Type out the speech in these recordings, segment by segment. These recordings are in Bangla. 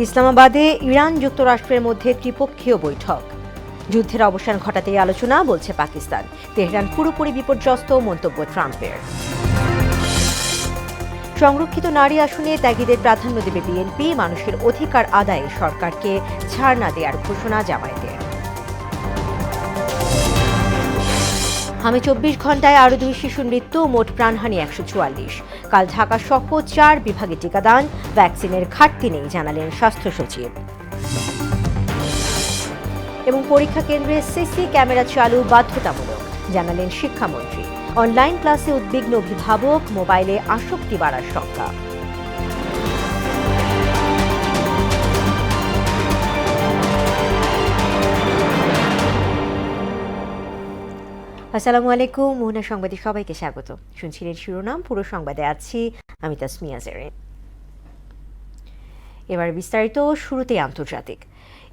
ইসলামাবাদে ইরান যুক্তরাষ্ট্রের মধ্যে ত্রিপক্ষীয় বৈঠক। যুদ্ধের অবসান ঘটাতেই আলোচনা, বলছে পাকিস্তান। তেহরান পুরোপুরি বিপর্যস্ত, মন্তব্য ট্রাম্পের। সংরক্ষিত নারী আসনে ত্যাগীদের প্রাধান্য দেবে বিএনপি। মানুষের অধিকার আদায়ে সরকারকে ছাড় না দেওয়ার ঘোষণা জামায়াতের। হামে 24 ঘণ্টায় আরও 2 শিশুর মৃত্যু, মোট প্রাণহানি 144। কাল ঢাকা সহ 4 বিভাগে টিকাদান, ভ্যাকসিনের ঘাটতি নেই, জানালেন স্বাস্থ্য সচিব। এবং পরীক্ষা কেন্দ্রে সিসি ক্যামেরা চালু বাধ্যতামূলক, জানালেন শিক্ষামন্ত্রী। অনলাইন ক্লাসে উদ্বিগ্ন অভিভাবক, মোবাইলে আসক্তি বাড়ার শঙ্কা। আসসালামু আলাইকুম, মোহনা সংবাদে সবাইকে স্বাগত। শুনছিলেন শিরোনাম, পুরো সংবাদে আছি আমি তাসমিয়া জেরিন। এবার বিস্তারিত। শুরুতেই আন্তর্জাতিক।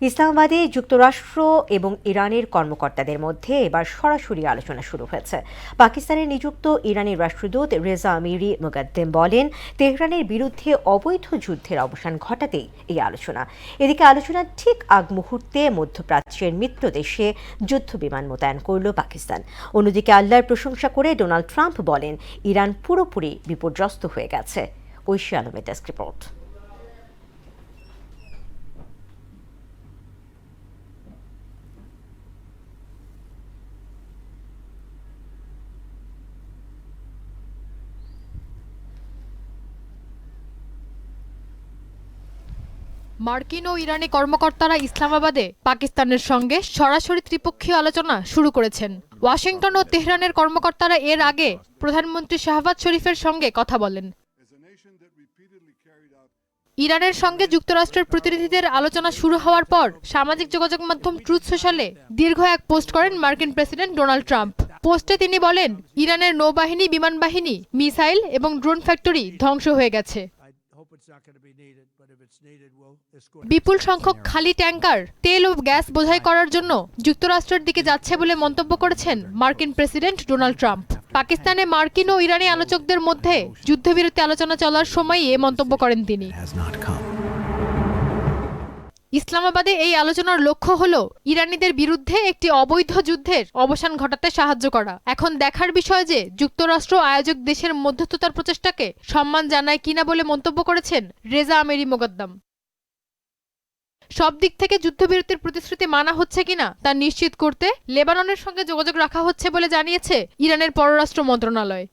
ইসলামাবাদে যুক্তরাষ্ট্র এবং ইরানের কর্মকর্তাদের মধ্যে এবার সরাসরি আলোচনা শুরু হয়েছে। পাকিস্তানের নিযুক্ত ইরানি রাষ্ট্রদূত রেজা আমিরি মুকাদ্দেম বলেন, তেহরানের বিরুদ্ধে অবৈধ যুদ্ধের অবসান ঘটাতেই এই আলোচনা। এদিকে আলোচনার ঠিক আগ মুহূর্তে মধ্যপ্রাচ্যের মিত্র দেশে যুদ্ধ বিমান মোতায়েন করল পাকিস্তান। অন্যদিকে আল্লাহর প্রশংসা করে ডোনাল্ড ট্রাম্প বলেন, ইরান পুরোপুরি বিপর্যস্ত হয়ে গেছে। ঐশী আলমের ডেস্ক রিপোর্ট। মার্কিন ও ইরানি কর্মকর্তারা ইসলামাবাদে পাকিস্তানের সঙ্গে সরাসরি ত্রিপক্ষীয় আলোচনা শুরু করেছেন। ওয়াশিংটন ও তেহরানের কর্মকর্তারা এর আগে প্রধানমন্ত্রী শাহবাজ শরীফের সঙ্গে কথা বলেন। ইরানের সঙ্গে যুক্তরাষ্ট্রের প্রতিনিধিদের আলোচনা শুরু হওয়ার পর সামাজিক যোগাযোগ মাধ্যম ট্রুথ সোশ্যালে দীর্ঘ এক পোস্ট করেন মার্কিন প্রেসিডেন্ট ডোনাল্ড ট্রাম্প। পোস্টে তিনি বলেন, ইরানের নৌবাহিনী, বিমান বাহিনী, মিসাইল এবং ড্রোন ফ্যাক্টরি ধ্বংস হয়ে গেছে। বিপুল সংখ্যক খালি ট্যাঙ্কার তেল ও গ্যাস বোঝাই করার জন্য যুক্তরাষ্ট্রের দিকে যাচ্ছে বলে মন্তব্য করেছেন মার্কিন প্রেসিডেন্ট ডোনাল্ড ট্রাম্প। পাকিস্তানে মার্কিন ও ইরানি আলোচকদের মধ্যে যুদ্ধবিরতি আলোচনা চলার সময়ই এ মন্তব্য করেন তিনি। ইসলামাবাদে এই আলোচনার লক্ষ্য হল ইরানিদের বিরুদ্ধে একটি অবৈধ যুদ্ধের অবসান ঘটাতে সাহায্য করা। এখন দেখার বিষয় যে যুক্তরাষ্ট্র আয়োজক দেশের মধ্যস্থতার প্রচেষ্টাকে সম্মান জানায় কিনা বলে মন্তব্য করেছেন রেজা আমিরি মুকাদ্দেম। সব দিক থেকে যুদ্ধবিরতির প্রতিশ্রুতি মানা হচ্ছে কিনা তা নিশ্চিত করতে লেবাননের সঙ্গে যোগাযোগ রাখা হচ্ছে বলে জানিয়েছে ইরানের পররাষ্ট্র মন্ত্রণালয়।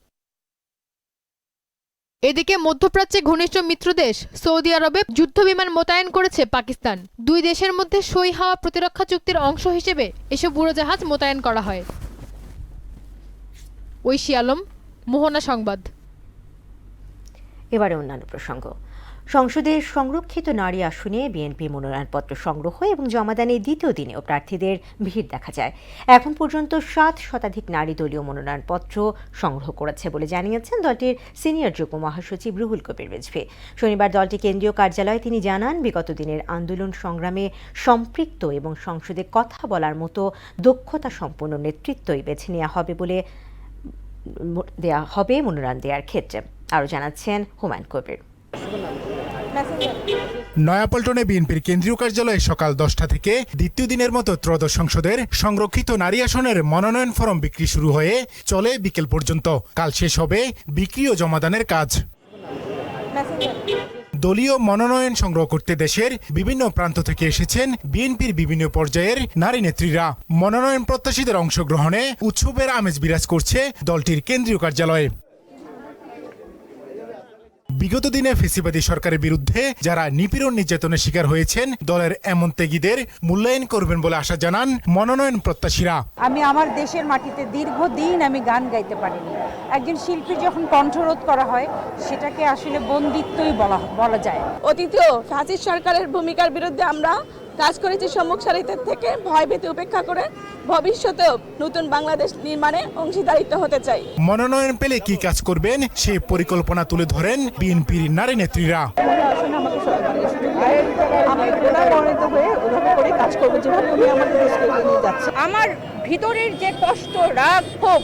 এদিকে মধ্যপ্রাচ্যে ঘনিষ্ঠ মিত্রদেশ সৌদি আরবে যুদ্ধবিমান মোতায়েন করেছে পাকিস্তান। দুই দেশের মধ্যে সই হওয়া প্রতিরক্ষা চুক্তির অংশ হিসেবে এসব উড়োজাহাজ মোতায়েন করা হয়। ঐশী আলম, মোহনা সংবাদ। এবারে অন্যান্য প্রসঙ্গ। সংসদের সংরক্ষিত নারী আসনে বিএনপি মনোনয়নপত্র সংগ্রহ এবং জমাদানের দ্বিতীয় দিনেও প্রার্থীদের ভিড় দেখা যায়। এখন পর্যন্ত 7 শতাধিক নারী দলীয় মনোনয়নপত্র সংগ্রহ করেছে বলে জানিয়েছেন দলটির সিনিয়র যুগ্ম মহাসচিব রুহুল কবির রিজভী। শনিবার দলটি কেন্দ্রীয় কার্যালয়ে তিনি জানান, বিগত দিনের আন্দোলন সংগ্রামে সম্পৃক্ত এবং সংসদে কথা বলার মতো দক্ষতা সম্পন্ন নেতৃত্বই বেছে নেওয়া হবে মনোনয়ন দেওয়ার ক্ষেত্রে। আরও জানাচ্ছেন হুমায়ুন কবির। নয়াপল্টনে বিএনপির কেন্দ্রীয় কার্যালয়ে সকাল 10টা থেকে দ্বিতীয় দিনের মতো ত্রয়োদশ সংসদের সংরক্ষিত নারী আসনের মনোনয়ন ফরম বিক্রি শুরু হয়ে চলে বিকেল পর্যন্ত। কাল শেষ হবে বিক্রি ও জমাদানের কাজ। দলীয় মনোনয়ন সংগ্রহ করতে দেশের বিভিন্ন প্রান্ত থেকে এসেছেন বিএনপির বিভিন্ন পর্যায়ের নারী নেত্রীরা। মনোনয়ন প্রত্যাশীদের অংশগ্রহণে উৎসবের আমেজ বিরাজ করছে দলটির কেন্দ্রীয় কার্যালয়ে। বিগত দিনে ফ্যাসিবাদী সরকারের বিরুদ্ধে যারা নিপীড়ন নির্যাতনের শিকার হয়েছেন, দলের এমন ত্যাগীদের মূল্যায়ন করবেন বলে আশা জানান মনোনয়ন প্রত্যাশীরা। আমি আমার দেশের মাটিতে দীর্ঘদিন আমি গান গাইতে পারিনি। একজন শিল্পী যখন কণ্ঠরোধ করা হয়, সেটাকে আসলে বন্দিত্বই বলা যায়। অতীতেও ফ্যাসিস্ট সরকারের ভূমিকার বিরুদ্ধে আমরা কাজ করেছি সম্মুখ সারিতে থেকে, ভয়ভীতি উপেক্ষা করে ভবিষ্যতেও নতুন বাংলাদেশ নির্মাণে অংশীদারিত্ব হতে চাই। মনোনয়ন পেলে কি কাজ করবেন সেই পরিকল্পনা তুলে ধরেন বিএনপির নারী নেত্রীরা। আমার ভিতরের যে কষ্ট, রাগ, ক্ষোভ,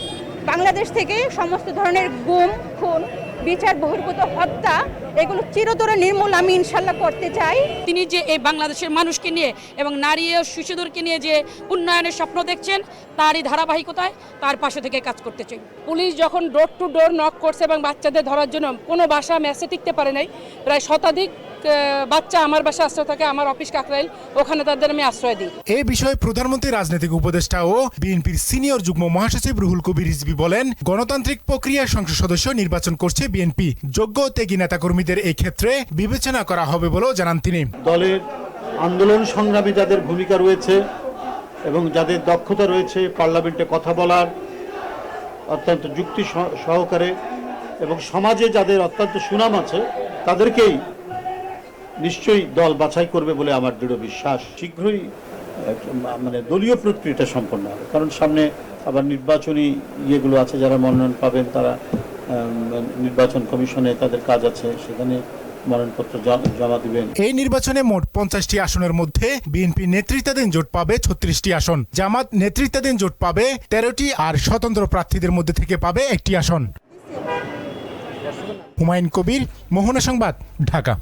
বাংলাদেশ থেকে সমস্ত ধরনের গুম, খুন, বিচার বহির্ভূত হত্যা এগুলো চিরতরে নির্মূল আমি ইনশাল্লাহ করতে চাই। তিনি যে এই বাংলাদেশের মানুষকে নিয়ে এবং নারী ও শিশুদেরকে নিয়ে যে উন্নয়নের স্বপ্ন দেখছেন, তারই ধারাবাহিকতায় তার পাশে থেকে কাজ করতে চাই। পুলিশ যখন ডোর টু ডোর নক করছে এবং বাচ্চাদের ধরার জন্য কোনো বাসা মেসে টিকতে পারে নাই, প্রায় শতাধিক বাচ্চা আমার বাসা আশ্রয় থাকে, আমার অফিস কাকরাইল, ওখানে তাদের আমি আশ্রয় দিই। এই বিষয়ে প্রধানমন্ত্রী রাজনৈতিক উপদেষ্টা ও বিএনপির সিনিয়র যুগ্ম মহাসচিব রুহুল কবির রিজভী বলেন, গণতান্ত্রিক প্রক্রিয়ায় সংসদ সদস্য নির্বাচন করছে বিএনপি। যোগ্য ত্যাগী নেতাকর্মীদের এই ক্ষেত্রে বিবেচনা করা হবে বলেও জানান তিনি। দলের আন্দোলন সংগ্রামে যাদের ভূমিকা রয়েছে এবং যাদের দক্ষতা রয়েছে পার্লামেন্টে কথা বলার অত্যন্ত যুক্তি সহকারে এবং সমাজে যাদের অত্যন্ত সুনাম আছে, তাদেরকেই নিশ্চয়ই দল বাছাই করবে বলে আমার দৃঢ় বিশ্বাস। শীঘ্রই মানে দলীয় প্রক্রিয়াটা সম্পন্ন হবে, কারণ সামনে আবার নির্বাচনী ইয়েগুলো আছে, যারা মনোনয়ন পাবেন তারা নির্বাচন কমিশনে তাদের কাজ আছে, সেখানে মনোনয়নপত্র জমা দিবেন। এই নির্বাচনে মোট 50টি আসনের মধ্যে বিএনপি নেতৃত্বাধীন জোট পাবে 36টি আসন, জামাত নেতৃত্বাধীন জোট পাবে 13টি, আর স্বতন্ত্র প্রার্থীদের মধ্যে থেকে পাবে 1টি আসন। হুমায়ুন কবির, মোহনা সংবাদ, ঢাকা।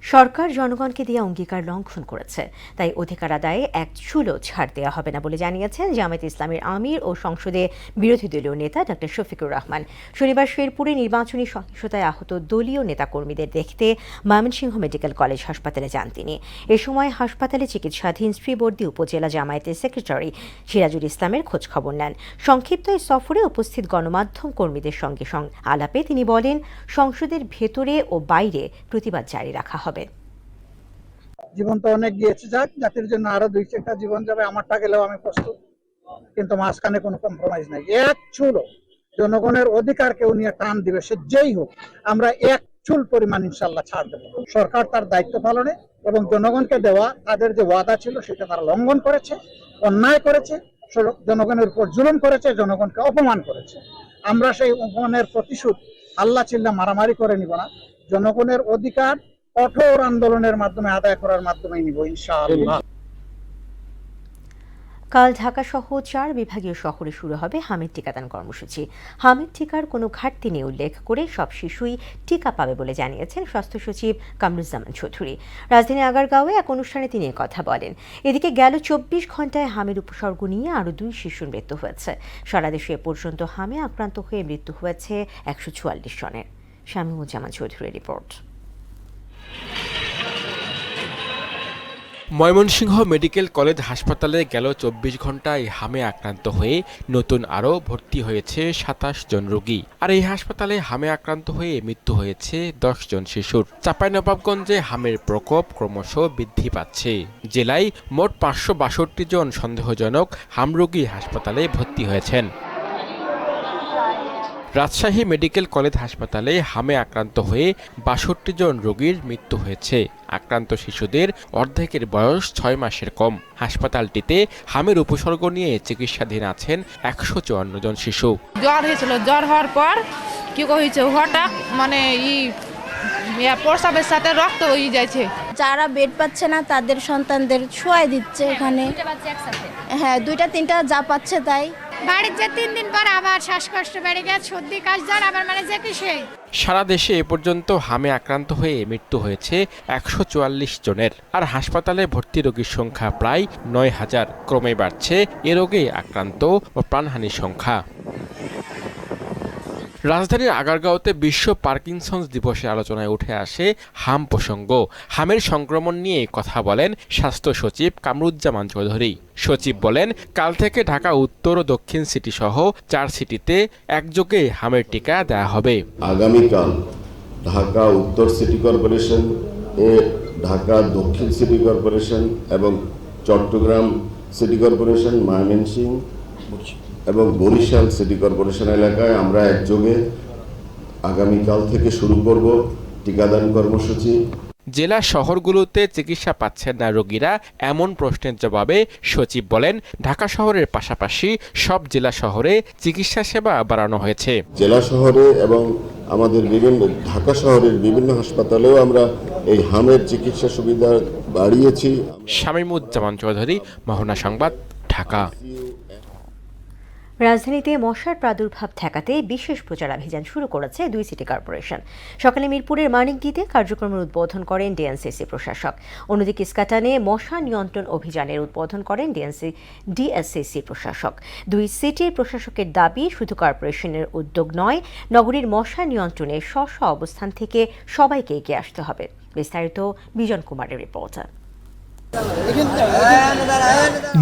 সরকার জনগণকে দিয়ে অঙ্গীকার লঙ্ঘন করেছে, তাই অধিকার আদায়ে এক চুলও ছাড় দেওয়া হবে না বলে জানিয়েছেন জামায়াতে ইসলামীর আমির ও সংসদে বিরোধী দলীয় নেতা ডক্টর শফিকুর রহমান। শনিবার শেরপুরে নির্বাচনী সহিংসতায় আহত দলীয় নেতাকর্মীদের দেখতে ময়মনসিংহ মেডিকেল কলেজ হাসপাতালে যান তিনি। এ সময় হাসপাতালে চিকিৎসাধীন শ্রীবর্দী উপজেলা জামায়াতের সেক্রেটারি সিরাজুল ইসলামের খোঁজ খবর নেন। সংক্ষিপ্ত এই সফরে উপস্থিত গণমাধ্যম কর্মীদের সঙ্গে আলাপে তিনি বলেন, সংসদের ভেতরে ও বাইরে প্রতিবাদ জারি রাখা হবে। জীবন তো অনেক গিয়েছে, যাক, জাতির জন্য আরো 2-4টা জীবন যাবে, আমারটা গেলেও আমি প্রস্তুত, কিন্তু মাঝখানে কোনো কম্প্রোমাইজ নাই। এক চুল জনগণের অধিকার কেউ নিয়ে টান দিবে, সে যেই হোক, আমরা এক চুল পরিমাণ ইনশাল্লাহ ছাড় দেব। সরকার তার দায়িত্ব পালনে এবং জনগণকে দেওয়া তাদের যে ওয়াদা ছিল সেটা তারা লঙ্ঘন করেছে, অন্যায় করেছে, জনগণের উপর জুলুম করেছে, জনগণকে অপমান করেছে। আমরা সেই অপমানের প্রতিশোধ আল্লাহ চিল্লা মারামারি করে নিব না, জনগণের অধিকার কঠোর আন্দোলনের মাধ্যমে আদায় করার মাধ্যমেই নিব ইনশাআল্লাহ। কাল ঢাকা সহ 4 বিভাগীয় শহরে শুরু হবে হামিদ টিকাদান কর্মসূচি। হামিদ টিকার কোনো ঘাটতি নেই উল্লেখ করে সব শিশুই টিকা পাবে বলে জানিয়েছেন স্বাস্থ্য সচিব কামরুজ্জামান চৌধুরী। রাজধানী আগারগাঁওয়ে এক অনুষ্ঠানে তিনি কথা বলেন। এদিকে গেল 24 ঘন্টায় হামের উপসর্গ নিয়ে আরও 2 শিশুর মৃত্যু হয়েছে। সারা দেশে এ পর্যন্ত হামে আক্রান্ত হয়ে মৃত্যু হয়েছে 144 জনের। শামীমুজ্জামান চৌধুরীর রিপোর্ট। ময়মনসিংহ মেডিকেল কলেজ হাসপাতালে গেল 24 ঘন্টায় হামে আক্রান্ত হয়ে নতুন আরও ভর্তি হয়েছে 27 জন রোগী। আর এই হাসপাতালে হামে আক্রান্ত হয়ে মৃত্যু হয়েছে 10 জন শিশুর। চাঁপাইনবাবগঞ্জে হামের প্রকোপ ক্রমশ বৃদ্ধি পাচ্ছে। জেলায় মোট 562 জন সন্দেহজনক হাম রোগী হাসপাতালে ভর্তি হয়েছেন। রাজশাহী মেডিকেল কলেজ হাসপাতালে হামে আক্রান্ত হয়ে 62 জন রোগীর মৃত্যু হয়েছে। আক্রান্ত শিশুদের অর্ধেকের বয়স 6 মাসের কম। হাসপাতালটিতে হামের উপসর্গ নিয়ে চিকিৎসাধীন আছেন 154 জন শিশু। জ্বর হয়েছিল, জ্বর হওয়ার পর কি হয়েছে, হঠাৎ মানে প্রস্রাবের সাথে রক্ত হয়ে যাচ্ছে। যারা বেড পাচ্ছে না তাদের সন্তানদের শোয়াই দিচ্ছে এখানে। হ্যাঁ, 2-3টা যা পাচ্ছে তাই। বাড়ির যে 3 দিন পর আবার শ্বাসকষ্ট বেড়ে গেছে, সর্দি কাশ জ্বর, আবার মানে যে কি সেই। সারা দেশে এ পর্যন্ত হামে আক্রান্ত হয়ে মৃত্যু হয়েছে 144 জনের। আর হাসপাতালে ভর্তি রোগীর সংখ্যা প্রায় 9000। ক্রমে বাড়ছে এ রোগে আক্রান্ত ও প্রাণহানির সংখ্যা। রাজধানীর আগারগাঁওতে বিশ্ব পার্কিনসন্স দিবসে আলোচনায় উঠে আসে হাম প্রসঙ্গ। হামের সংক্রমণ নিয়ে কথা বলেন স্বাস্থ্য সচিব কামরুজ্জামান চৌধুরী। সচিব বলেন, কাল থেকে ঢাকা উত্তর ও দক্ষিণ সিটি সহ 4 সিটিতে একযোগে হামের টিকা দেওয়া হবে। আগামীকাল ঢাকা উত্তর সিটি কর্পোরেশন, ঢাকা দক্ষিণ সিটি কর্পোরেশন এবং চট্টগ্রাম সিটি কর্পোরেশন, ময়মনসিংহ এবং বরিশাল সিটি কর্পোরেশন এলাকায় আমরা একযোগে আগামীকাল থেকে শুরু করব টিকাদান কর্মসূচি। জেলা শহরগুলোতে চিকিৎসা পাচ্ছেন না রোগীরা, এমন প্রশ্নের জবাবে সচিব বলেন, ঢাকা শহরের পাশাপাশি সব জেলা শহরে চিকিৎসা সেবা বাড়ানো হয়েছে। জেলা শহরে এবং আমাদের ঢাকা শহরের বিভিন্ন হাসপাতালেও আমরা এই হামের চিকিৎসা সুবিধা বাড়িয়েছি। শামীমুজ্জামান চৌধুরী, মোহনা সংবাদ, ঢাকা। রাজধানীতে মশার প্রাদুর্ভাব ঠেকাতে বিশেষ প্রচারাভিযান শুরু করেছে 2 সিটি কর্পোরেশন। সকালে মিরপুরের মানিকদিতে কার্যক্রমের উদ্বোধন করেন ডিএনসিসি প্রশাসক। অন্যদিকে ইস্কাটানে মশা নিয়ন্ত্রণ অভিযানের উদ্বোধন করেন ডিএসসিসি প্রশাসক। 2 সিটির প্রশাসকের দাবি, শুধু কর্পোরেশনের উদ্যোগ নয়, নগরীর মশা নিয়ন্ত্রণে স্ব অবস্থান থেকে সবাইকে এগিয়ে আসতে হবে। বিস্তারিত বিজন কুমারের রিপোর্ট।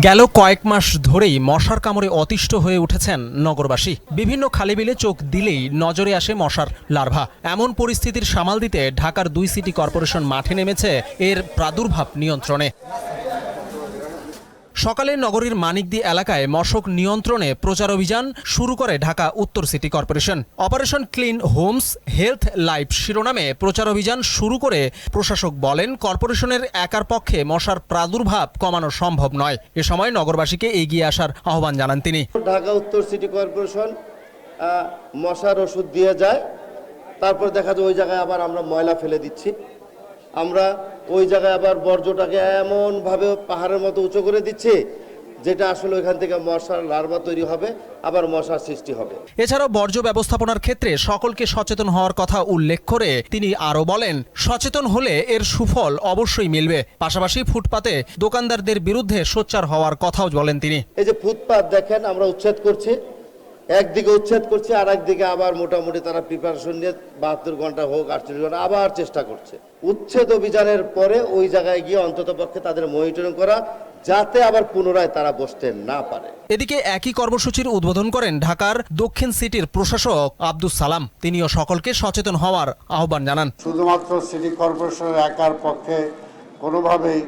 গেল কয়েক মাস ধরেই মশার কামড়ে অতিষ্ঠ হয়ে উঠেছেন নগরবাসী। বিভিন্ন খালিবিলে চোখ দিলেই নজরে আসে মশার লার্ভা। এমন পরিস্থিতির সামাল দিতে ঢাকার 2 সিটি কর্পোরেশন মাঠে নেমেছে এর প্রাদুর্ভাব নিয়ন্ত্রণে। সকালে নগরীর মানিকদি এলাকায় মশক নিয়ন্ত্রণে প্রচার অভিযান শুরু করে ঢাকা উত্তর city corporation. Operation clean homes health life শিরোনামে প্রচার অভিযান শুরু করে প্রশাসক বলেন, কর্পোরেশনের একার পক্ষে মশার প্রাদুর্ভাব কমানো সম্ভব নয়। এ সময় নগরবাসীকে এগিয়ে আসার আহ্বান জানান তিনি। ঢাকা উত্তর সিটি কর্পোরেশন মশার ওষুধ দিয়ে যায়, তারপর দেখা যায় ওই জায়গায় আবার আমরা ময়লা ফেলে দিচ্ছি। আমরা ওই জায়গায় আবার বর্জ্যটাকে এমনভাবে পাহাড়ের মতো উঁচু করে দিচ্ছি, যেটা আসলে ওইখান থেকে মশার লার্ভা তৈরি হবে, আবার মশার সৃষ্টি হবে। এছাড়াও বর্জ্য ব্যবস্থাপনার ক্ষেত্রে সকলকে সচেতন হওয়ার কথা উল্লেখ করে তিনি আরও বলেন, সচেতন হলে এর সুফল অবশ্যই মিলবে। পাশাপাশি ফুটপাতে দোকানদারদের বিরুদ্ধে সোচ্চার হওয়ার কথাও বলেন তিনি। এই যে ফুটপাত দেখেন আমরা উচ্ছেদ করছি, একদিকে উচ্ছেদ করছে, আর একদিকে আবার মোটামুটি তারা প্রিপারেশন নিয়ে 72 ঘন্টা হোক 48 ঘন্টা আবার চেষ্টা করছে। উচ্ছেদ অভিযানের পরে ওই জায়গায় গিয়ে অন্তত পক্ষে তাদের মনিটরিং করা, যাতে আবার পুনরায় তারা বসতে না পারে। এদিকে একই কর্মসূচির উদ্বোধন করেন ঢাকার দক্ষিণ সিটির প্রশাসক আব্দুস সালাম। তিনিও সকলকে সচেতন হওয়ার আহ্বান জানান। শুধুমাত্র সিটি কর্পোরেশনের একার পক্ষে কোনোভাবেই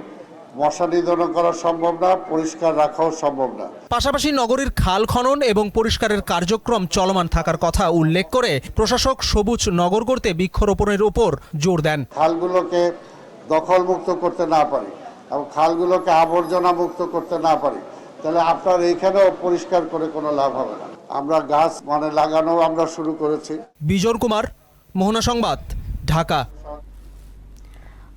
মশা নিধন করা সম্ভব না, পরিষ্কার রাখাও সম্ভব না। পাশাপাশি নগরীর খাল খনন এবং পরিষ্কারের কার্যক্রম চলমান থাকার কথা উল্লেখ করে প্রশাসক সবুজ নগর করতে বৃক্ষরোপণের উপর জোর দেন। খালগুলোকে দখলমুক্ত করতে না পারি এবং খালগুলোকে আবর্জনা মুক্ত করতে না পারি, তাহলে আপনার এইখানেও পরিষ্কার করে কোনো লাভ হবে না। আমরা গাছ লাগানো আমরা শুরু করেছি। বিজন কুমার, মোহনা সংবাদ, ঢাকা।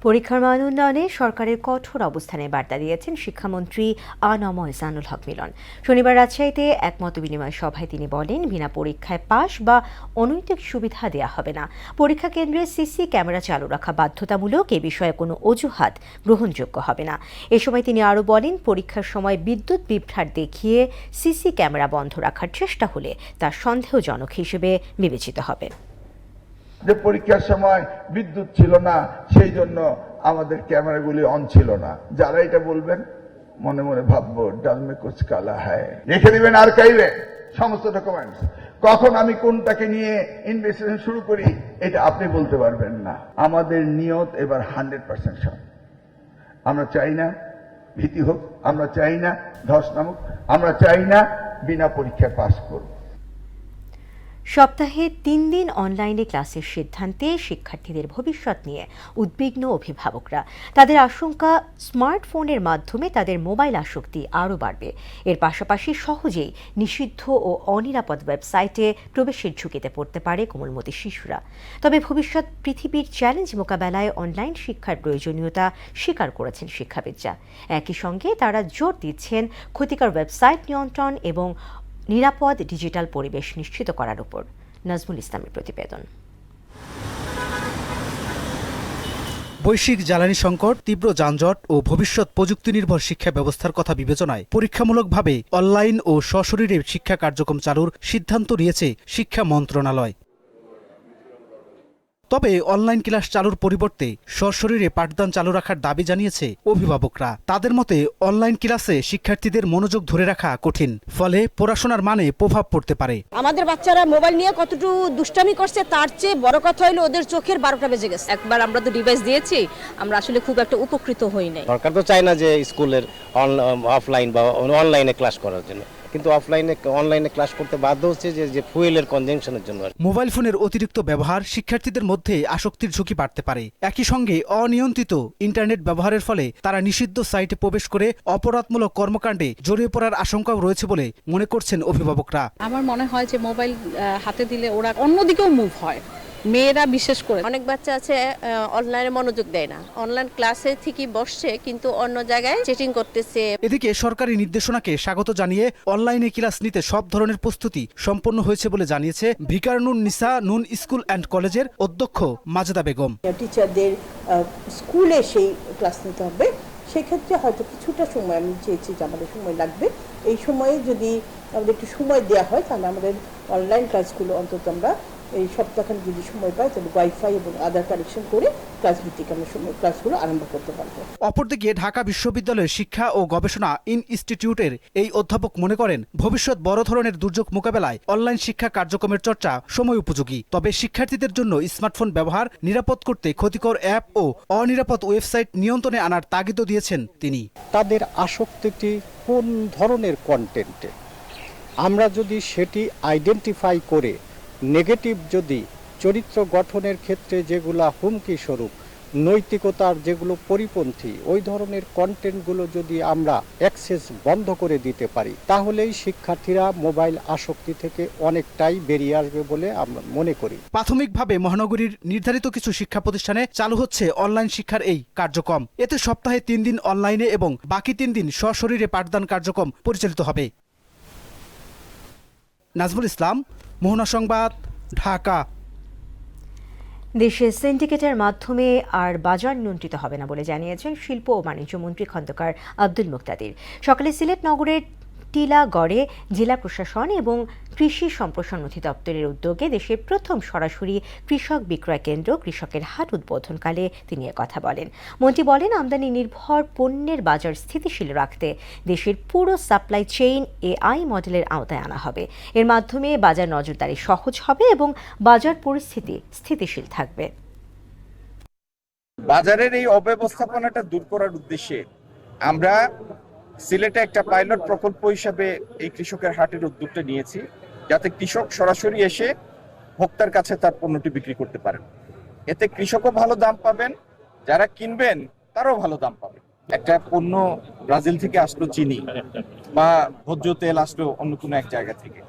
পরীক্ষার মান উন্নয়নে সরকারের কঠোর অবস্থানে বার্তা দিয়েছেন শিক্ষামন্ত্রী আ.ন.ম এহসানুল হক মিলন। শনিবার রাজশাহীতে এক মতবিনিময় সভায় তিনি বলেন, বিনা পরীক্ষায় পাস বা অনৈতিক সুবিধা দেওয়া হবে না। পরীক্ষা কেন্দ্রে সিসি ক্যামেরা চালু রাখা বাধ্যতামূলক, এ বিষয়ে কোনো অজুহাত গ্রহণযোগ্য হবে না। এ সময় তিনি আরও বলেন, পরীক্ষার সময় বিদ্যুৎ বিভ্রাট দেখিয়ে সিসি ক্যামেরা বন্ধ রাখার চেষ্টা হলে তা সন্দেহজনক হিসেবে বিবেচিত হবে। যে পরীক্ষার সময় বিদ্যুৎ ছিল না, সেই জন্য আমাদের ক্যামেরাগুলি অন ছিল না, যারা এটা বলবেন মনে মনে ভাববো ডাল মে কুছ কালা হ্যায়। রেখে দিবেন আর্কাইভে সমস্ত ডকুমেন্টস। কখন আমি কোনটাকে নিয়ে ইনভেস্টিগেশন শুরু করি এটা আপনি বলতে পারবেন না। আমাদের নিয়ত এবার 100% সৎ। আমরা চাই না ভীতি হোক, আমরা চাই না ধস নামুক, আমরা চাই না বিনা পরীক্ষায় পাস করব। সপ্তাহে 3 দিন অনলাইনে ক্লাসের সিদ্ধান্তে শিক্ষার্থীদের ভবিষ্যৎ নিয়ে উদ্বিগ্ন অভিভাবকরা। তাদের আশঙ্কা, স্মার্টফোনের মাধ্যমে তাদের মোবাইল আসক্তি আরও বাড়বে। এর পাশাপাশি সহজেই নিষিদ্ধ ও অনিরাপদ ওয়েবসাইটে প্রবেশের ঝুঁকিতে পড়তে পারে কোমলমতি শিশুরা। তবে ভবিষ্যৎ পৃথিবীর চ্যালেঞ্জ মোকাবেলায় অনলাইন শিক্ষার প্রয়োজনীয়তা স্বীকার করেছেন শিক্ষাবিদরা। একই সঙ্গে তারা জোর দিচ্ছেন ক্ষতিকর ওয়েবসাইট নিয়ন্ত্রণ এবং নিরাপদ ডিজিটাল পরিবেশ নিশ্চিত করার উপর। নাজমুল ইসলামের প্রতিবেদন। বৈশ্বিক জ্বালানি সংকট, তীব্র যানজট ও ভবিষ্যৎ প্রযুক্তি নির্ভর শিক্ষা ব্যবস্থার কথা বিবেচনায় পরীক্ষামূলকভাবে অনলাইন ও সশরীরে শিক্ষা কার্যক্রম চালুর সিদ্ধান্ত নিয়েছে শিক্ষা মন্ত্রণালয়। তবে অনলাইন ক্লাস চালুর পরিবর্তে সশরীরে পাঠদান চালু রাখার দাবি জানিয়েছে অভিভাবকরা। তাদের মতে অনলাইন ক্লাসে শিক্ষার্থীদের মনোযোগ ধরে রাখা কঠিন, ফলে পড়াশোনার মানে প্রভাব পড়তে পারে। আমাদের বাচ্চারা মোবাইল নিয়ে কতটুকু দুষ্টামি করছে, তার চেয়ে বড় কথা হলো ওদের চোখের 12টা বেজে গেছে। একবার আমরা তো ডিভাইস দিয়েছি, আমরা আসলে খুব একটা উপকৃত হই নাই। সরকার তো চায় না যে স্কুলের অফলাইন বা অনলাইনে ক্লাস করার জন্য, কিন্তু অনলাইনে ক্লাস করতে বাধ্য হচ্ছে যে ফুয়েলের কনজাম্পশনের জন্য। মোবাইল ফোনের অতিরিক্ত ব্যবহার শিক্ষার্থীদের মধ্যে আসক্তির ঝুঁকি বাড়তে পারে। একই সঙ্গে অনিয়ন্ত্রিত ইন্টারনেট ব্যবহারের ফলে তারা নিষিদ্ধ সাইটে প্রবেশ করে অপরাধমূলক কর্মকাণ্ডে জড়িয়ে পড়ার আশঙ্কাও রয়েছে বলে মনে করছেন অভিভাবকরা। আমার মনে হয় যে মোবাইল হাতে দিলে ওরা অন্যদিকেও মুভ হয়, মেয়েরা বিশেষ করে অনেক বাচ্চা আছে অনলাইনে মনোযোগ দেয় না, অনলাইন ক্লাসে ঠিকই বসছে কিন্তু অন্য জায়গায় চিটিং করতেছে। এদিকে সরকারি নির্দেশনাকে স্বাগত জানিয়ে অনলাইনে ক্লাস নিতে সব ধরনের প্রস্তুতি সম্পন্ন হয়েছে বলে জানিয়েছে ভিকারুন নিসা নুন স্কুল অ্যান্ড কলেজের অধ্যক্ষ মাজেদা বেগম। টিচারদের স্কুলে সেই ক্লাস নিতে হবে, সেক্ষেত্রে হয়তো কিছুটা সময় আমি চেয়েছি যে আমাদের সময় লাগবে। এই সময়ে যদি আমাদের একটু সময় দেওয়া হয় তাহলে আমাদের অনলাইন ক্লাসগুলো অন্তত আমরা এই সপ্তাহখানে যদি সময় পাই তাহলে ওয়াইফাই এবং আদার কানেকশন করে ক্লাস ভিত্তিক আমরা ক্লাসগুলো আরম্ভ করতে পারবো। অপরদিকে ঢাকা বিশ্ববিদ্যালয়ের শিক্ষা ও গবেষণা ইনস্টিটিউটের এই অধ্যাপক মনে করেন ভবিষ্যৎ বড় ধরনের দুর্যোগ মোকাবেলায় অনলাইন শিক্ষা কার্যক্রমের চর্চা সময় উপযোগী। তবে শিক্ষার্থীদের জন্য স্মার্টফোন ব্যবহার নিরাপদ করতে ক্ষতিকর অ্যাপ ও অনিরাপদ ওয়েবসাইট নিয়ন্ত্রণে আনার তাগিদও দিয়েছেন তিনি। তাদের আসক্তিটি কোন ধরনের কন্টেন্টে, আমরা যদি সেটি আইডেন্টিফাই করে নেগেটিভ যদি চরিত্র গঠনের ক্ষেত্রে যেগুলা হুমকি স্বরূপ, নৈতিকতার যেগুলো পরিপন্থী ওই ধরনের কন্টেন্টগুলো যদি আমরা অ্যাক্সেস বন্ধ করে দিতে পারি তাহলেই শিক্ষার্থীরা মোবাইল আসক্তি থেকে অনেকটাই বেরিয়ে আসবে বলে আমরা মনে করি। প্রাথমিকভাবে মহানগরীর নির্ধারিত কিছু শিক্ষা প্রতিষ্ঠানে চালু হচ্ছে অনলাইন শিক্ষার এই কার্যক্রম। এতে সপ্তাহে 3 দিন অনলাইনে এবং বাকি 3 দিন সশরীরে পাঠদান কার্যক্রম পরিচালিত হবে। নাজমুল ইসলাম, মোহনা সংবাদ, ঢাকা। দেশে সিন্ডিকেটের মাধ্যমে আর বাজার নিয়ন্ত্রিত হবে না বলে জানিয়েছেন শিল্প ও বাণিজ্য মন্ত্রী খন্দকার আব্দুল মুক্তাদির। সকালে সিলেট নগরের টিলাগড়ে জেলা প্রশাসন এবং কৃষি সম্প্রসারণ অধিদপ্তরের উদ্যোগে দেশের প্রথম সরাসরি কৃষক বিক্রয় কেন্দ্র কৃষকের হাট উদ্বোধনকালে তিনি কথা বলেন। মন্ত্রী বলেন, আমদানি নির্ভর পণ্যের বাজার স্থিতিশীল রাখতে দেশের পুরো সাপ্লাই চেইন AI মডেলের আওতায় আনা হবে। এর মাধ্যমে বাজার নজরদারি সহজ হবে এবং বাজার পরিস্থিতি স্থিতিশীল থাকবে। বাজারের এই অব্যবস্থাপনাটা দূর করার উদ্দেশ্যে আমরা সিলেটে একটা পাইলট প্রকল্প হিসাবে এই কৃষকের হাটের উদ্যোগটা নিয়েছি, যাতে কৃষক সরাসরি এসে ভোক্তার কাছে তার পণ্যটি বিক্রি করতে পারেন। এতে কৃষকও ভালো দাম পাবেন, যারা কিনবেন তারাও ভালো দাম পাবেন। একটা পণ্য ব্রাজিল থেকে আসলো চিনি বা ভোজ্য তেল আসলো অন্য কোনো এক জায়গা থেকে,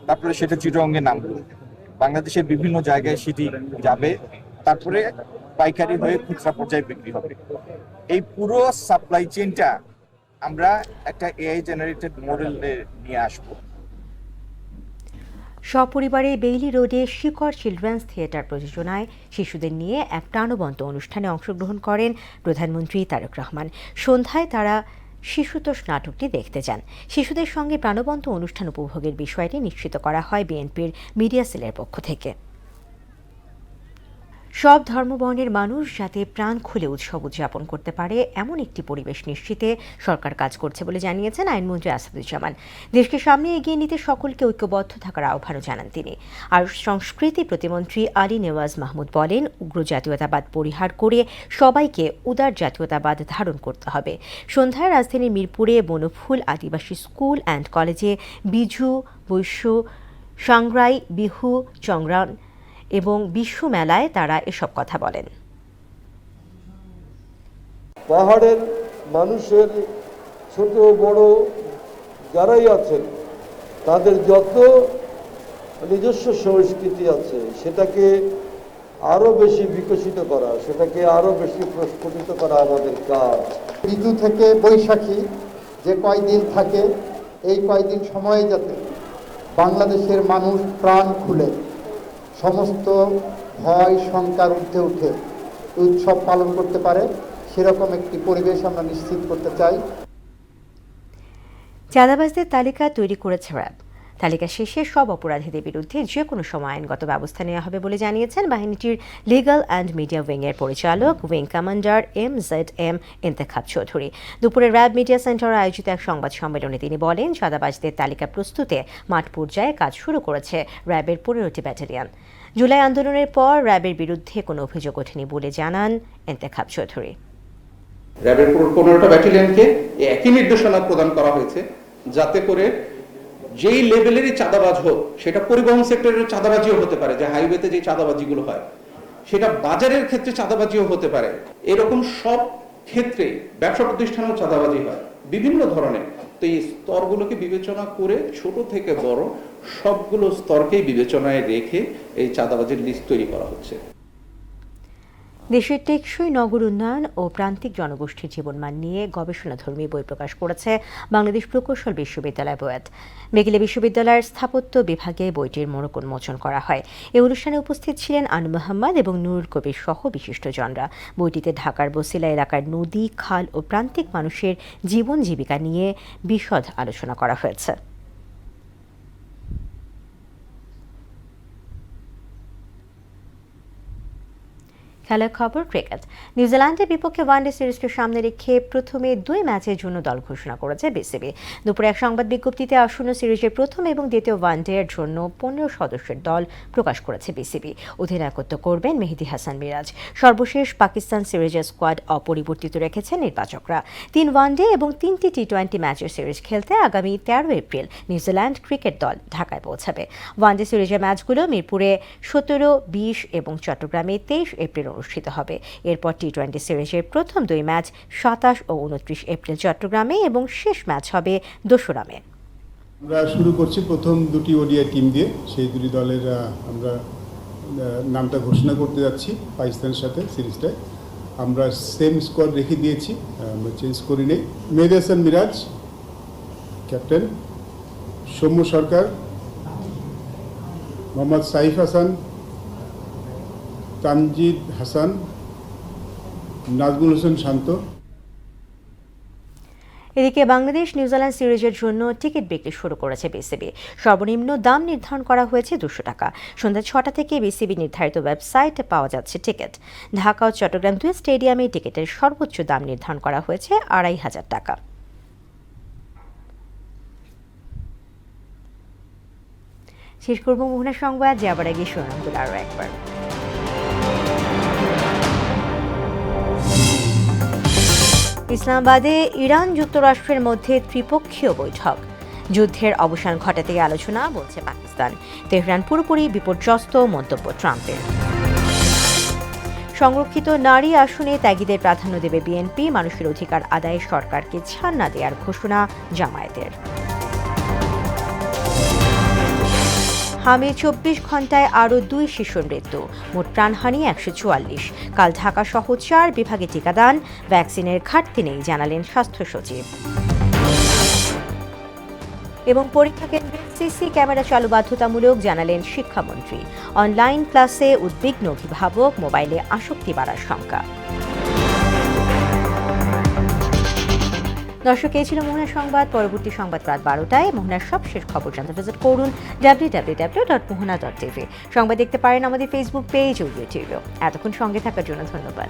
তারপরে সেটা চিটাগংয়ে নামলো, বাংলাদেশের বিভিন্ন জায়গায় সেটি যাবে, তারপরে পাইকারি হয়ে খুচরা পর্যায়ে বিক্রি হবে। এই পুরো সাপ্লাই চেইনটা আমরা একটা AI জেনারেটেড মডেলে নিয়ে আসবো। সপরিবারে বেইলি রোডে শিকড় চিলড্রেন্স থিয়েটার প্রযোজনায় শিশুদের নিয়ে এক প্রাণবন্ত অনুষ্ঠানে অংশগ্রহণ করেন প্রধানমন্ত্রী তারেক রহমান। সন্ধ্যায় তারা শিশুতোষ নাটকটি দেখতে যান। শিশুদের সঙ্গে প্রাণবন্ত অনুষ্ঠান উপভোগের বিষয়টি নিশ্চিত করা হয় বিএনপির মিডিয়া সেলের পক্ষ থেকে। সব ধর্মবর্ণের মানুষ যাতে প্রাণ খুলে উৎসব উদযাপন করতে পারে এমন একটি পরিবেশ নিশ্চিতে সরকার কাজ করছে বলে জানিয়েছেন আইনমন্ত্রী আসাদুজ্জামান। দেশকে সামনে এগিয়ে নিতে সকলকে ঐক্যবদ্ধ থাকার আহ্বানও জানান তিনি। আর সংস্কৃতি প্রতিমন্ত্রী আলী নেওয়াজ মাহমুদ বলেন, উগ্র জাতীয়তাবাদ পরিহার করে সবাইকে উদার জাতীয়তাবাদ ধারণ করতে হবে। সন্ধ্যায় রাজধানীর মিরপুরে বনফুল আদিবাসী স্কুল অ্যান্ড কলেজে বিজু, বৈশ্য, সাংগ্রাই, বিহু, চংরান এবং বিশ্ব মেলায় তারা এসব কথা বলেন। পাহাড়ের মানুষের ছোট বড় যারাই আছেন তাদের যত নিজস্ব সংস্কৃতি আছে সেটাকে আরো বেশি বিকশিত করা, সেটাকে আরো বেশি প্রস্ফুটিত করা আমাদের কাজ। ঋতু থেকে বৈশাখী যে কয়দিন থাকে, এই কয়দিন সময়ে যাতে বাংলাদেশের মানুষ প্রাণ খুলে সমস্ত ভয় শঙ্কার ঊর্ধ্বে উঠে উৎসব পালন করতে পারে, সেরকম একটি পরিবেশ আমরা নিশ্চিত করতে চাই। চাঁদাবাজদের তালিকা তৈরি করেছে র্যাব। তালিকা শেষে সব অপরাধীদের বিরুদ্ধে যে কোনো সময় আইনগত ব্যবস্থা নেওয়া হবে বলে জানিয়েছেন বাহিনীটির লিগ্যাল অ্যান্ড মিডিয়া উইংয়ের পরিচালক wing commander MZM Intekhab Chowdhury. দুপুরে র্যাব মিডিয়া সেন্টারে আয়োজিত এক সংবাদ সম্মেলনে তিনি বলেন, চাঁদাবাজদের তালিকা প্রস্তুতে মাঠ পর্যায়ে কাজ শুরু করেছে র্যাবের 15টি ব্যাটালিয়ন। জুলাই আন্দোলনের পর র্যাবের বিরুদ্ধে কোনো অভিযোগ ওঠেনি বলে জানান ইন্তেখাব চৌধুরী। র্যাবের 15টা ব্যাটালিয়নকে একই নির্দেশনা প্রদান করা হয়েছে, যাতে করে যেই লেভেলেরই চাঁদাবাজ হোক, সেটা পরিবহন সেক্টরের চাঁদাবাজিও হতে পারে, যে হাইওয়েতে যে চাঁদাবাজিগুলো হয়, সেটা বাজারের ক্ষেত্রে চাঁদাবাজিও হতে পারে, এরকম সব ক্ষেত্রে ব্যবসা প্রতিষ্ঠানেও চাঁদাবাজি হয় বিভিন্ন ধরনের। তো এই স্তরগুলোকে বিবেচনা করে ছোট থেকে বড় সবগুলো স্তরকেই বিবেচনায় রেখে এই চাঁদাবাজির লিস্ট তৈরি করা হচ্ছে। দেশের টেকসই নগর উন্নয়ন ও প্রান্তিক জনগোষ্ঠীর জীবনমান নিয়ে গবেষণাধর্মী বই প্রকাশ করেছে বাংলাদেশ প্রকৌশল বিশ্ববিদ্যালয় বুয়েট। মেঘেলা বিশ্ববিদ্যালয়ের স্থাপত্য বিভাগে বইটির মোড়ক উন্মোচন করা হয়। এই অনুষ্ঠানে উপস্থিত ছিলেন আনু মোহাম্মদ এবং নুরুল কবির সহ বিশিষ্টজনরা। বইটিতে ঢাকার বসিলা এলাকার নদী, খাল ও প্রান্তিক মানুষের জীবন জীবিকা নিয়ে বিশদ আলোচনা করা হয়েছে। খেলার খবর ক্রিকেট। নিউজিল্যান্ডের বিপক্ষে ওয়ানডে সিরিজকে সামনে রেখে প্রথমে 2 ম্যাচের জন্য দল ঘোষণা করেছে বিসিবি। দুপুরে এক সংবাদ বিজ্ঞপ্তিতে আসন্ন সিরিজের প্রথম এবং দ্বিতীয় ওয়ানডে এর জন্য 15 সদস্যের দল প্রকাশ করেছে বিসিবি। অধিনায়কত্ব করবেন মেহেদী হাসান মিরাজ। সর্বশেষ পাকিস্তান সিরিজের স্কোয়াড অপরিবর্তিত রেখেছেন নির্বাচকরা। 3 ওয়ানডে এবং 3টি টি20 ম্যাচের সিরিজ খেলতে আগামী 13 এপ্রিল নিউজিল্যান্ড ক্রিকেট দল ঢাকায় পৌঁছাবে। ওয়ানডে সিরিজের ম্যাচগুলো মিরপুরে 17, 20 এবং চট্টগ্রামে 23 এপ্রিল অনুষ্ঠিত হবে। এরপর টি20 সিরিজের প্রথম 2 ম্যাচ 27 ও 29 এপ্রিল চট্টগ্রামে এবং শেষ ম্যাচ হবে 2 মে। আমরা শুরু করছি প্রথম 2টি ওডিআই টিম দিয়ে। সেই 2টি দলের আমরা নামটা ঘোষণা করতে যাচ্ছি পাকিস্তানের সাথে সিরিজটায়। আমরা সেম স্কোয়াড রেখে দিয়েছি, আমরা চেঞ্জ করি নেই। মেহেদী হাসান মিরাজ ক্যাপ্টেন, সৌম্য সরকার, মোহাম্মদ সাইফ হাসান, তানজিদ হাসান, নাজমুল হোসেন শান্ত। এদিকে বাংলাদেশ নিউজিল্যান্ড সিরিজের জন্য টিকিট বিক্রি শুরু করেছে বিসিবি। সর্বনিম্ন দাম নির্ধারণ করা হয়েছে 200 টাকা। সন্ধ্যা 6টা থেকে বিসিবি নির্ধারিত ওয়েবসাইটে পাওয়া যাচ্ছে টিকিট। ঢাকা ও চট্টগ্রাম 2 স্টেডিয়ামে টিকিটের সর্বোচ্চ দাম নির্ধারণ করা হয়েছে 2500 টাকা। শেষ করব মোহনা সংবাদ, যাবার আগে শিরোনামগুলো আরও একবার। ইসলামাবাদে ইরান যুক্তরাষ্ট্রের মধ্যে ত্রিপক্ষীয় বৈঠক। যুদ্ধের অবসান ঘটাতে আলোচনা, বলছে পাকিস্তান। তেহরান পুরোপুরি বিপর্যস্ত, মন্তব্য ট্রাম্পের। সংরক্ষিত নারী আসনে ত্যাগীদের প্রাধান্য দেবে বিএনপি। মানুষের অধিকার আদায়ে সরকারকে ছাড় না দেওয়ার ঘোষণা জামায়াতের। হামে 24 ঘন্টায় আরও 2 শিশুর মৃত্যু, মোট প্রাণহানি 144। কাল ঢাকা সহ 4 বিভাগে টিকাদান, ভ্যাকসিনের ঘাটতি নেই, জানালেন স্বাস্থ্য সচিব। এবং পরীক্ষা কেন্দ্রে সিসি ক্যামেরা চালু বাধ্যতামূলক, জানালেন শিক্ষামন্ত্রী। অনলাইন ক্লাসে উদ্বিগ্ন অভিভাবক, মোবাইলে আসক্তি বাড়ার শঙ্কা। দর্শক, এই ছিল মোহনা সংবাদ। পরবর্তী সংবাদ রাত 12টায়। মোহনার সবশেষ খবর জানতে ভিজিট করুন www.mohana.tv। সংবাদ দেখতে পারেন আমাদের ফেসবুক পেজ ও ইউটিউবেও। এতক্ষণ সঙ্গে থাকার জন্য ধন্যবাদ।